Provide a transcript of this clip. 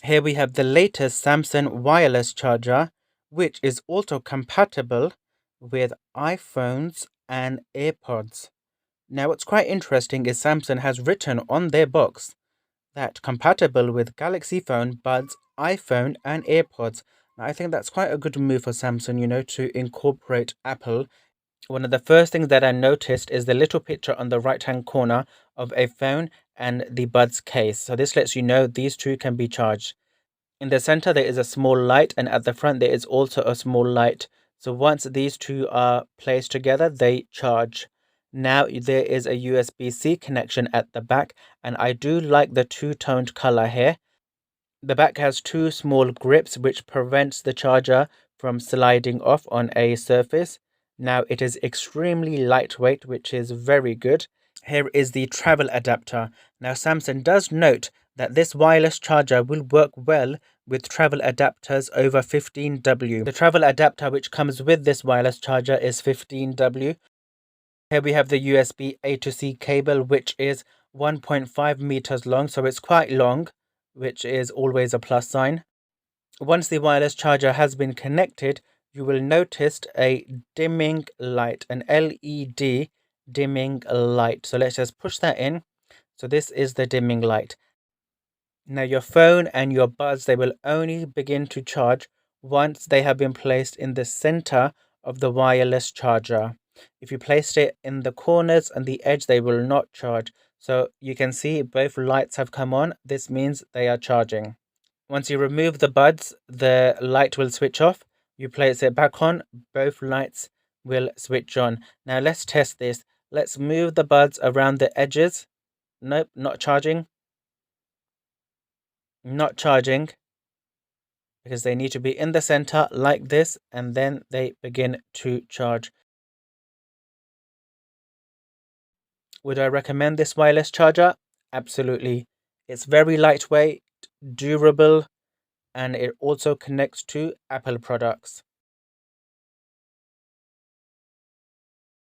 Here we have the latest Samsung wireless charger, which is also compatible with iPhones and AirPods. Now, what's quite interesting is Samsung has written on their box that compatible with Galaxy phone, Buds, iPhone, and AirPods. Now, I think that's quite a good move for Samsung, to incorporate Apple. One of the first things that I noticed is the little picture on the right hand corner of a phone and the Buds case. So this lets you know these two can be charged. In the center, there is a small light, and at the front, there is also a small light. So once these two are placed together, they charge. Now there is a USB-C connection at the back, and I do like the two-toned color here. The back has two small grips which prevents the charger from sliding off on a surface. Now it is extremely lightweight, which is very good. Here is the travel adapter. Now Samsung does note that this wireless charger will work well with travel adapters over 15W. The travel adapter which comes with this wireless charger is 15W. Here we have the USB A to C cable, which is 1.5 meters long, so it's quite long, which is always a plus sign. Once the wireless charger has been connected, you will notice a dimming light, an LED dimming light. So let's just push that in. So this is the dimming light. Now your phone and your Buds, they will only begin to charge once they have been placed in the center of the wireless charger. If you placed it in the corners and the edge, they will not charge. So you can see both lights have come on. This means they are charging. Once you remove the Buds, the light will switch off. You place it back on, both lights will switch on. Now let's test this. Let's move the Buds around the edges. Nope, not charging. Not charging, because they need to be in the center like this, and then they begin to charge. Would I recommend this wireless charger? Absolutely. It's very lightweight, durable, and it also connects to Apple products.